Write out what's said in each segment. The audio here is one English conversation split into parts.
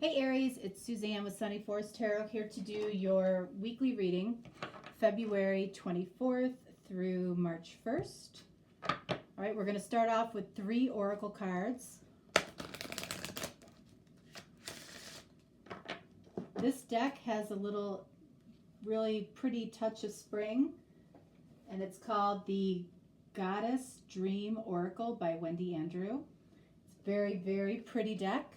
Hey Aries, it's Suzanne with Sunny Forest Tarot here to do your weekly reading, February 24th through March 1st. All right, we're going to start off with 3 oracle cards. This deck has a little really pretty touch of spring, and it's called the Goddess Dream Oracle by Wendy Miller. It's a very, very pretty deck.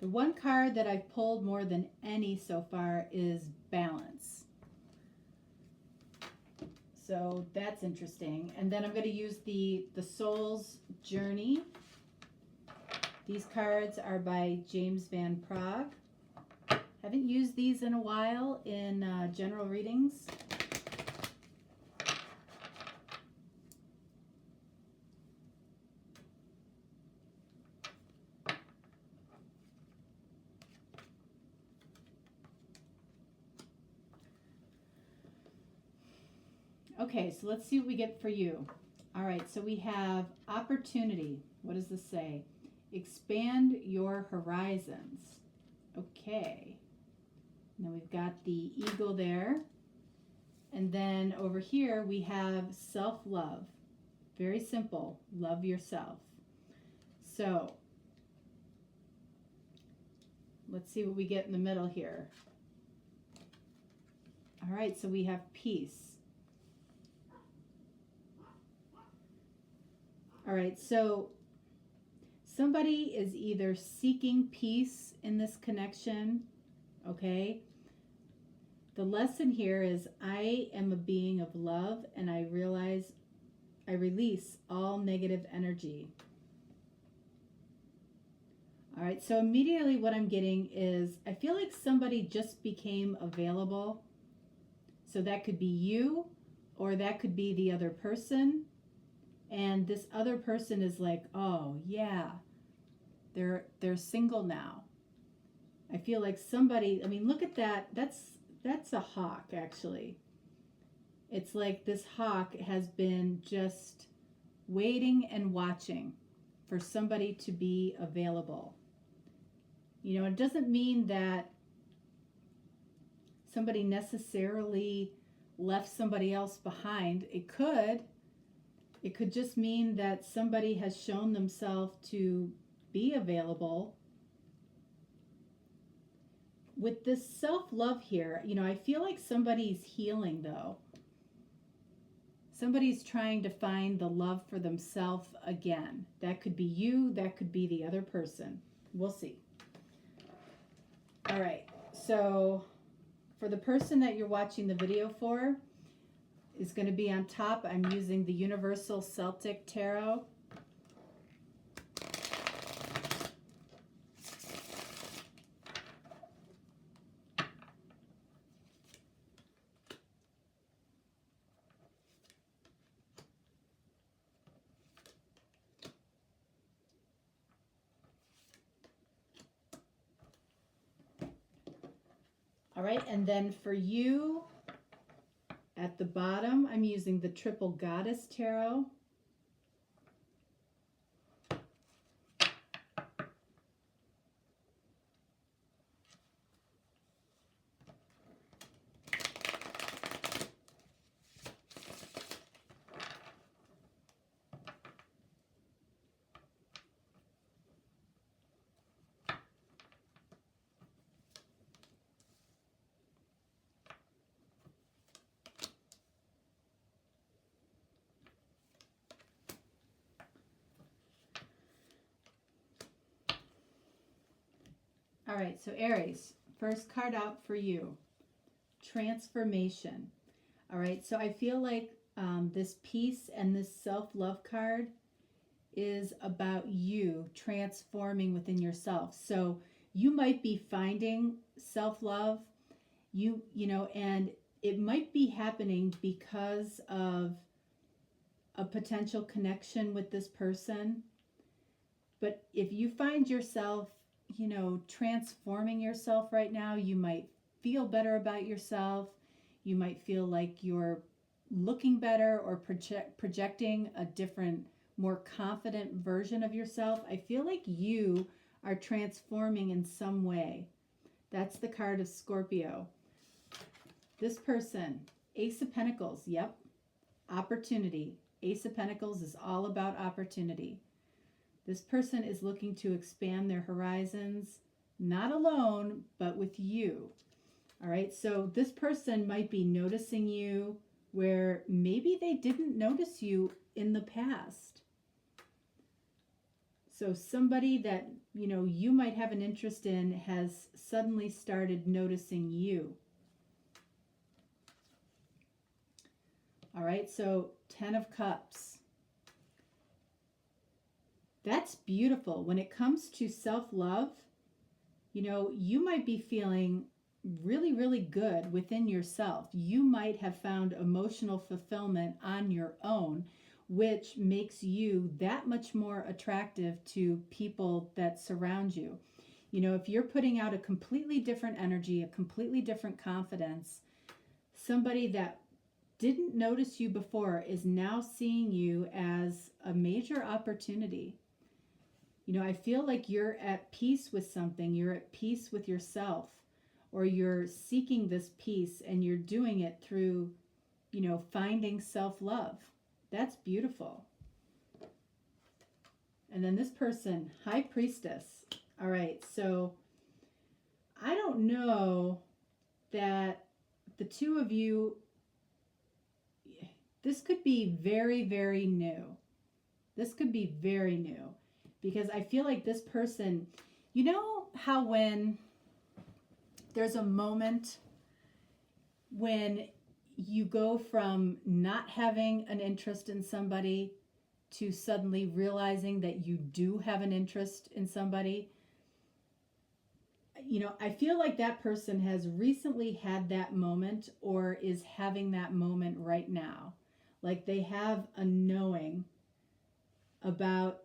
The one card that I've pulled more than any so far is balance. So that's interesting. And then I'm going to use the Soul's Journey. These cards are by James Van Praagh. Haven't used these in a while in general readings. Okay, so let's see what we get for you. All right, so we have opportunity. What does this say? Expand your horizons. Okay. Now we've got the eagle there. And then over here we have self-love. Very simple. Love yourself. So let's see what we get in the middle here. All right, so we have peace. All right, so somebody is either seeking peace in this connection, okay? The lesson here is I am a being of love, and I realize I release all negative energy. All right, so immediately what I'm getting is I feel like somebody just became available. So that could be you, or that could be the other person. And this other person is like, oh yeah, they're single now. I feel like somebody, I mean, look at that. That's a hawk, actually. It's like this hawk has been just waiting and watching for somebody to be available. You know, it doesn't mean that somebody necessarily left somebody else behind. It could just mean that somebody has shown themselves to be available. With this self-love here, you know, I feel like somebody's healing though. Somebody's trying to find the love for themselves again. That could be you, that could be the other person. We'll see. All right, so for the person that you're watching the video for, is going to be on top. I'm using the Universal Celtic Tarot. All right, and then for you, at the bottom, I'm using the Triple Goddess Tarot. All right, so Aries, first card out for you, transformation. All right, so I feel like this peace and this self-love card is about you transforming within yourself. So you might be finding self-love, you know, and it might be happening because of a potential connection with this person. But if you find yourself, you know, transforming yourself right now, you might feel better about yourself. You might feel like you're looking better or projecting a different, more confident version of yourself. I feel like you are transforming in some way. That's the card of Scorpio. This person, Ace of Pentacles, yep, opportunity. Ace of Pentacles is all about opportunity. This person is looking to expand their horizons, not alone, but with you. All right, so this person might be noticing you where maybe they didn't notice you in the past. So somebody that, you know, you might have an interest in has suddenly started noticing you. All right, so 10 of Cups. That's beautiful. When it comes to self-love, you know, you might be feeling really, really good within yourself. You might have found emotional fulfillment on your own, which makes you that much more attractive to people that surround you. You know, if you're putting out a completely different energy, a completely different confidence, somebody that didn't notice you before is now seeing you as a major opportunity. You know, I feel like you're at peace with something. You're at peace with yourself, or you're seeking this peace and you're doing it through, you know, finding self-love. That's beautiful. And then this person, High Priestess. All right, so I don't know that the two of you, this could be very, very new. This could be very new because I feel like this person, you know how when there's a moment when you go from not having an interest in somebody to suddenly realizing that you do have an interest in somebody. You know, I feel like that person has recently had that moment or is having that moment right now. Like they have a knowing about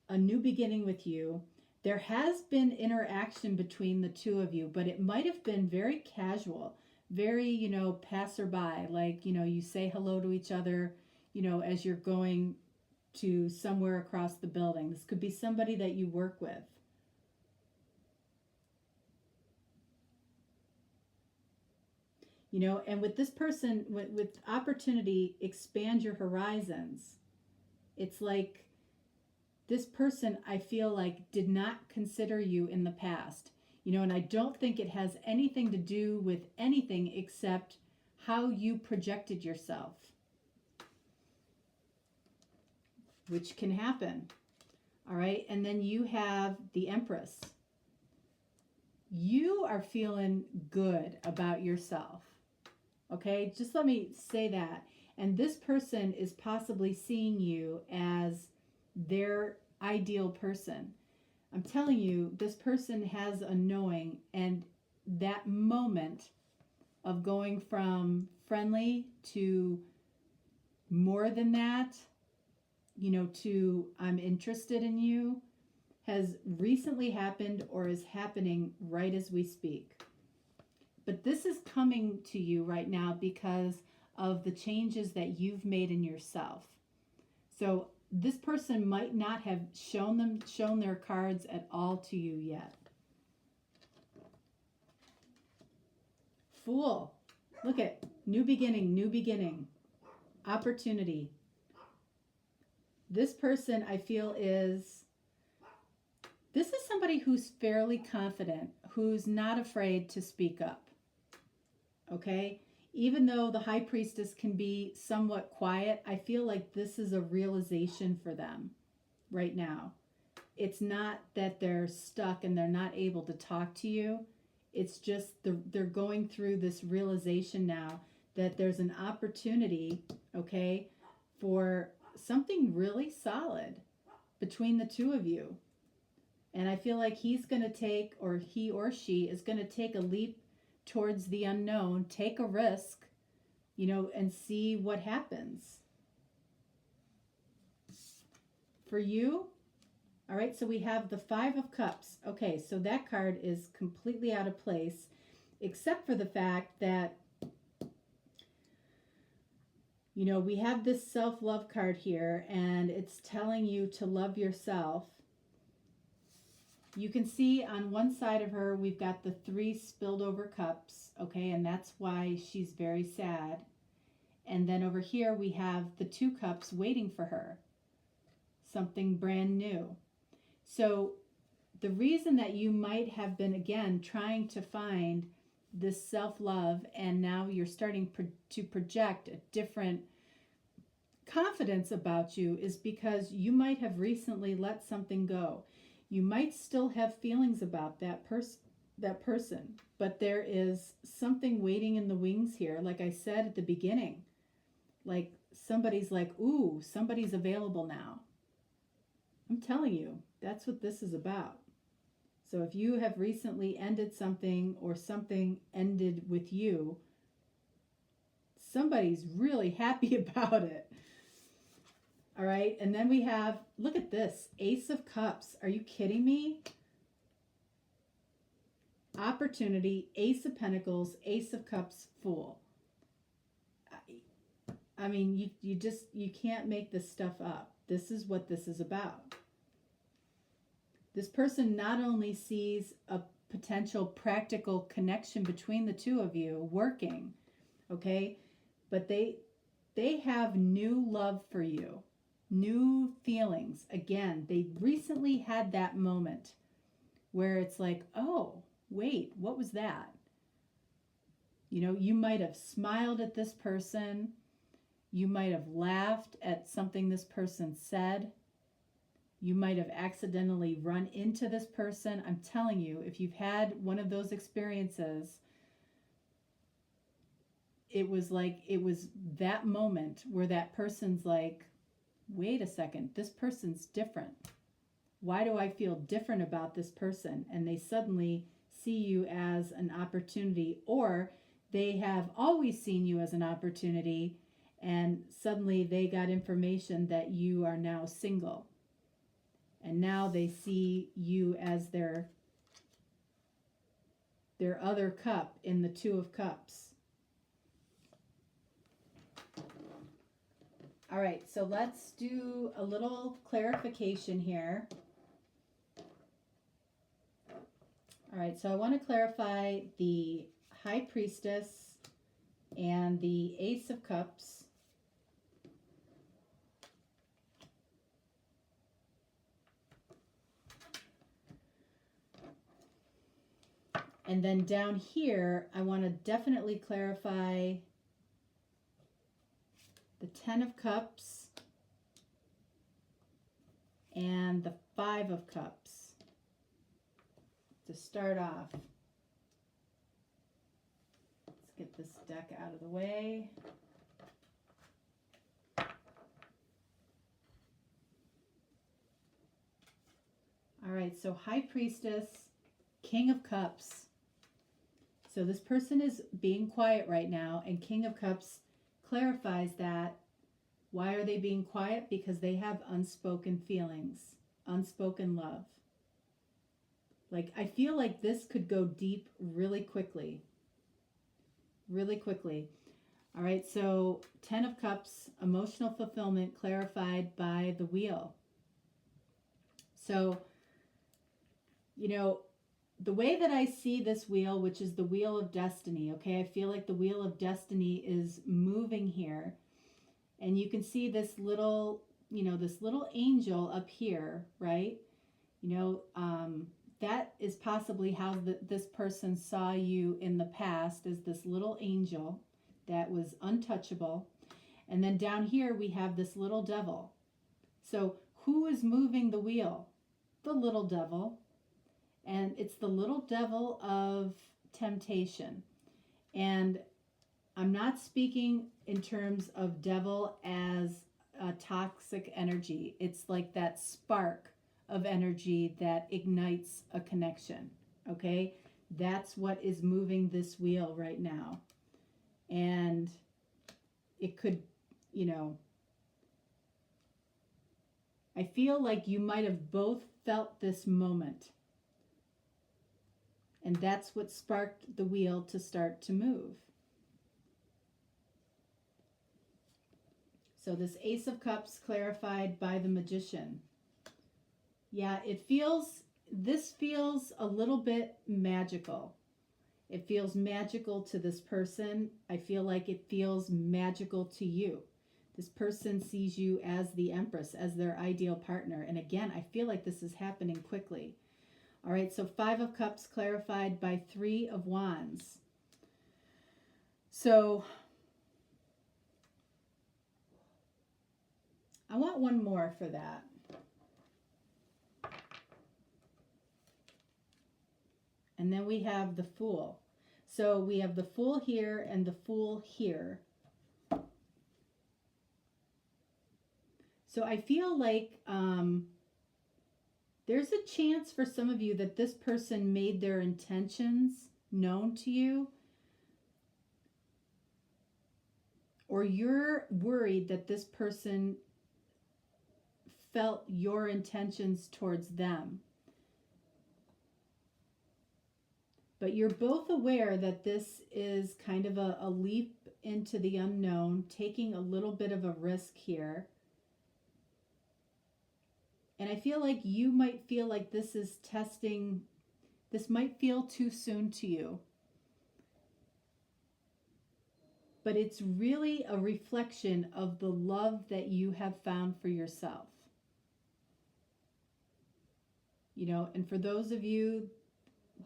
a new beginning with you. There has been interaction between the two of you, but it might have been very casual, very, you know, passerby, like, you know, you say hello to each other, you know, as you're going to somewhere across the building. This could be somebody that you work with. You know, and with this person, with opportunity, expand your horizons. It's like this person, I feel like, did not consider you in the past. You know, and I don't think it has anything to do with anything except how you projected yourself, which can happen. All right, and then you have the Empress. You are feeling good about yourself. Okay, just let me say that. And this person is possibly seeing you as their ideal person. I'm telling you, this person has a knowing, and that moment of going from friendly to more than that, you know, to I'm interested in you, has recently happened or is happening right as we speak. But this is coming to you right now because of the changes that you've made in yourself. So this person might not have shown their cards at all to you yet. Fool. Look at new beginning, opportunity. This person, I feel, this is somebody who's fairly confident, who's not afraid to speak up. Okay? Even though the High Priestess can be somewhat quiet, I feel like this is a realization for them right now. It's not that they're stuck and they're not able to talk to you. It's just they're going through this realization now that there's an opportunity, okay, for something really solid between the two of you. And I feel like he's going to take, or he or she is going to take a leap towards the unknown, take a risk, you know, and see what happens. For you, all right, so we have the Five of Cups. Okay, so that card is completely out of place, except for the fact that You know, we have this self-love card here, and it's telling you to love yourself. You can see on one side of her, we've got the 3 spilled over cups, okay, and that's why she's very sad. And then over here, we have the 2 cups waiting for her, something brand new. So the reason that you might have been, again, trying to find this self-love, and now you're starting to project a different confidence about you, is because you might have recently let something go. You might still have feelings about that person, but there is something waiting in the wings here. Like I said at the beginning, like somebody's like, ooh, somebody's available now. I'm telling you, that's what this is about. So if you have recently ended something, or something ended with you, somebody's really happy about it. All right, and then we have, look at this, Ace of Cups. Are you kidding me? Opportunity, Ace of Pentacles, Ace of Cups, Fool. I mean, you can't make this stuff up. This is what this is about. This person not only sees a potential practical connection between the 2 of you working, okay, but they have new love for you, new feelings. Again, they recently had that moment where it's like, oh, wait, what was that? You know, you might have smiled at this person. You might have laughed at something this person said. You might have accidentally run into this person. I'm telling you, if you've had one of those experiences, it was that moment where that person's like, wait a second, this person's different. Why do I feel different about this person? And they suddenly see you as an opportunity, or they have always seen you as an opportunity, and suddenly they got information that you are now single. And now they see you as their other cup in the 2 of Cups. All right, so let's do a little clarification here. All right, so I want to clarify the High Priestess and the Ace of Cups. And then down here, I want to definitely clarify the 10 of Cups and the 5 of Cups to start off. Let's get this deck out of the way. All right, so High Priestess, King of Cups. So this person is being quiet right now, and King of Cups clarifies that. Why are they being quiet? Because they have unspoken feelings, unspoken love. Like, I feel like this could go deep really quickly. Really quickly. All right, so 10 of Cups, emotional fulfillment clarified by the wheel. So, you know, the way that I see this wheel, which is the Wheel of Destiny, okay, I feel like the Wheel of Destiny is moving here. And you can see this little, you know, this little angel up here, right? You know, that is possibly how this person saw you in the past, as this little angel that was untouchable. And then down here we have this little devil. So who is moving the wheel? The little devil. And it's the little devil of temptation. And I'm not speaking in terms of devil as a toxic energy. It's like that spark of energy that ignites a connection, okay? That's what is moving this wheel right now. And it could, you know, I feel like you might have both felt this moment. And that's what sparked the wheel to start to move. So this Ace of Cups clarified by the Magician. Yeah, this feels a little bit magical. It feels magical to this person. I feel like it feels magical to you. This person sees you as the Empress, as their ideal partner. And again, I feel like this is happening quickly. All right, so 5 of Cups clarified by 3 of Wands. So I want one more for that. And then we have the Fool. So we have the Fool here and the Fool here. So I feel like there's a chance for some of you that this person made their intentions known to you, or you're worried that this person felt your intentions towards them. But you're both aware that this is kind of a leap into the unknown, taking a little bit of a risk here. And I feel like you might feel like this is testing, this might feel too soon to you. But it's really a reflection of the love that you have found for yourself. You know, and for those of you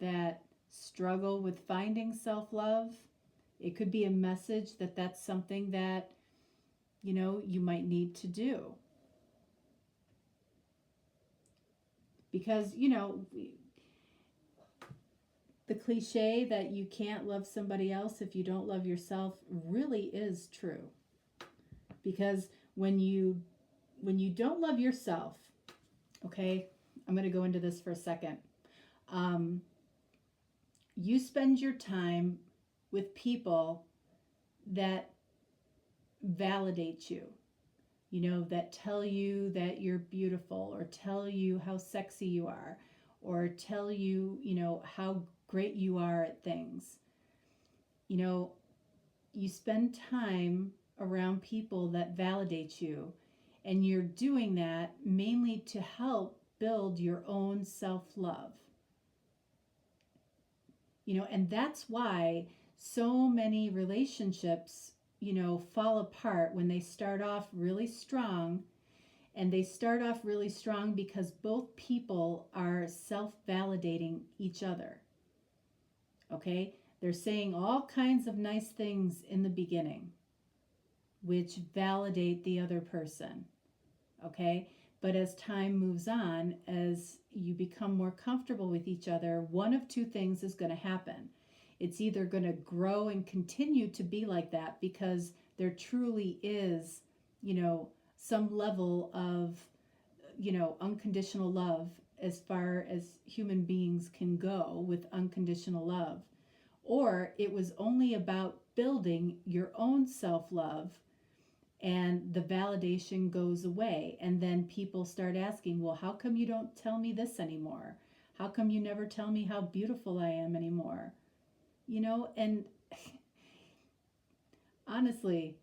that struggle with finding self-love, it could be a message that that's something that, you know, you might need to do. Because, you know, the cliche that you can't love somebody else if you don't love yourself really is true. Because when you don't love yourself, okay, I'm going to go into this for a second. You spend your time with people that validate you, you know, that tell you that you're beautiful, or tell you how sexy you are, or tell you, you know, how great you are at things. You know, you spend time around people that validate you, and you're doing that mainly to help build your own self-love. You know, and that's why so many relationships, you know, fall apart when they start off really strong. And they start off really strong because both people are self-validating each other. Okay? They're saying all kinds of nice things in the beginning, which validate the other person. Okay? But as time moves on, as you become more comfortable with each other, one of two things is going to happen. It's either going to grow and continue to be like that because there truly is, you know, some level of, you know, unconditional love as far as human beings can go with unconditional love. Or it was only about building your own self-love, and the validation goes away. And then people start asking, well, how come you don't tell me this anymore? How come you never tell me how beautiful I am anymore? You know, and honestly,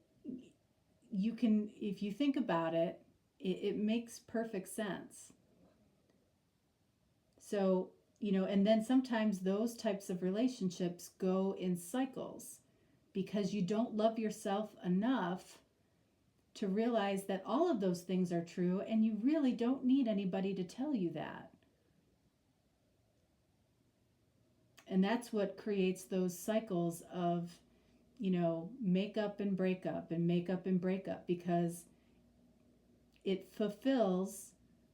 you can, if you think about it, it makes perfect sense. So, you know, and then sometimes those types of relationships go in cycles because you don't love yourself enough to realize that all of those things are true, and you really don't need anybody to tell you that. And that's what creates those cycles of, you know, makeup and breakup and makeup and breakup, because it fulfills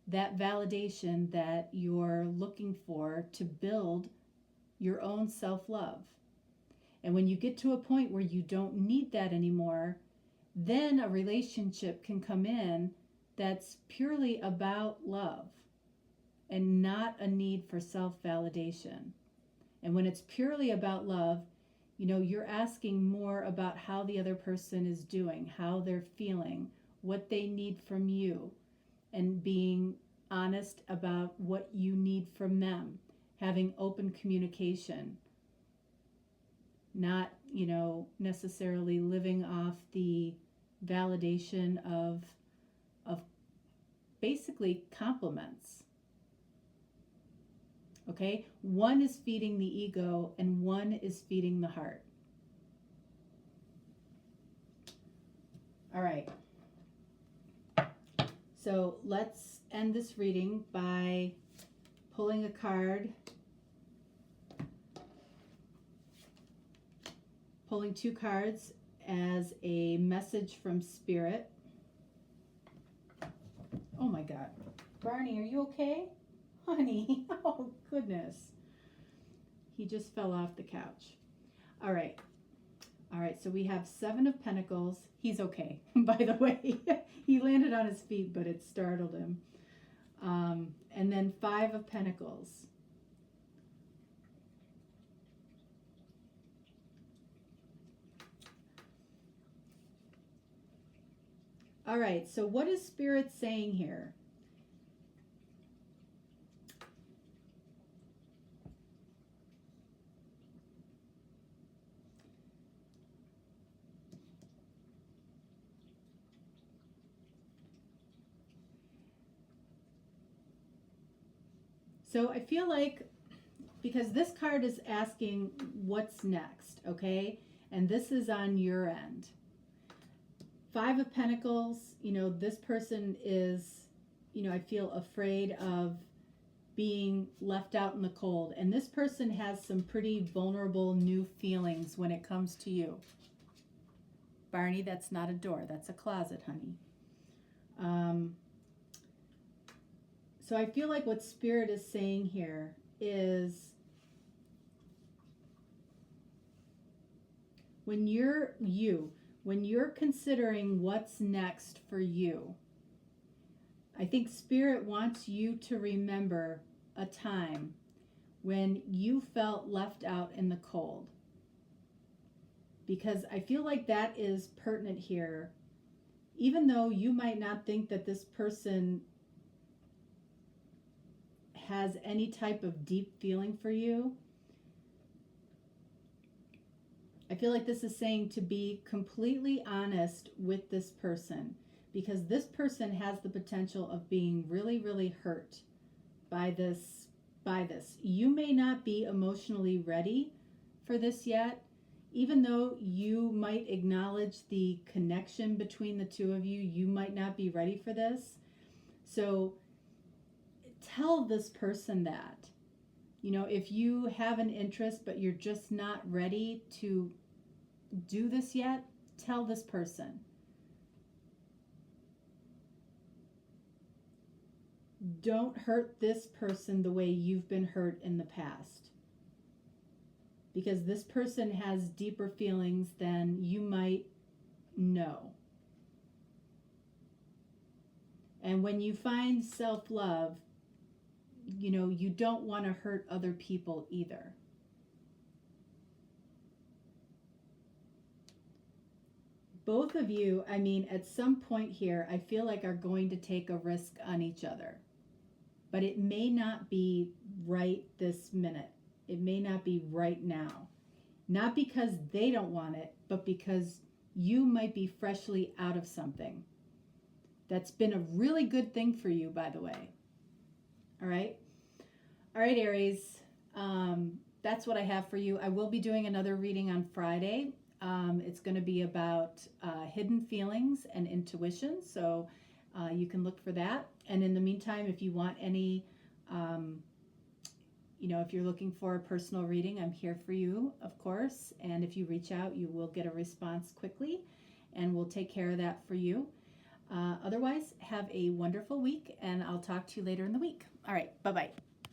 that validation that you're looking for to build your own self-love. And when you get to a point where you don't need that anymore, then a relationship can come in that's purely about love and not a need for self-validation. And when it's purely about love, you know, you're asking more about how the other person is doing, how they're feeling, what they need from you, and being honest about what you need from them, having open communication, not, you know, necessarily living off the validation of basically compliments. Okay? One is feeding the ego and one is feeding the heart. All right. So let's end this reading by pulling a card, pulling 2 cards as a message from Spirit. Oh my God. Barney, are you okay? Honey, oh goodness. He just fell off the couch. All right. All right, so we have 7 of Pentacles. He's okay, by the way. He landed on his feet, but it startled him. And then 5 of Pentacles. All right, so what is Spirit saying here? So I feel like, because this card is asking what's next, okay? And this is on your end. 5 of Pentacles, you know, this person is, you know, I feel afraid of being left out in the cold. And this person has some pretty vulnerable new feelings when it comes to you. Barney, that's not a door. That's a closet, honey. So I feel like what Spirit is saying here is when you're considering what's next for you, I think Spirit wants you to remember a time when you felt left out in the cold. Because I feel like that is pertinent here. Even though you might not think that this person has any type of deep feeling for you, I feel like this is saying to be completely honest with this person, because this person has the potential of being really, really hurt by this. You may not be emotionally ready for this yet, even though you might acknowledge the connection between the two of you. You might not be ready for this. So tell this person that. You know, if you have an interest but you're just not ready to do this yet, tell this person. Don't hurt this person the way you've been hurt in the past. Because this person has deeper feelings than you might know. And when you find self-love, you know, you don't want to hurt other people either. Both of you, I mean, at some point here, I feel like are going to take a risk on each other. But it may not be right this minute. It may not be right now. Not because they don't want it, but because you might be freshly out of something. That's been a really good thing for you, by the way. All right? All right, Aries. That's what I have for you. I will be doing another reading on Friday. It's going to be about hidden feelings and intuition. So you can look for that. And in the meantime, if you want any, you know, if you're looking for a personal reading, I'm here for you, of course. And if you reach out, you will get a response quickly, and we'll take care of that for you. Otherwise, have a wonderful week, and I'll talk to you later in the week. All right, bye-bye.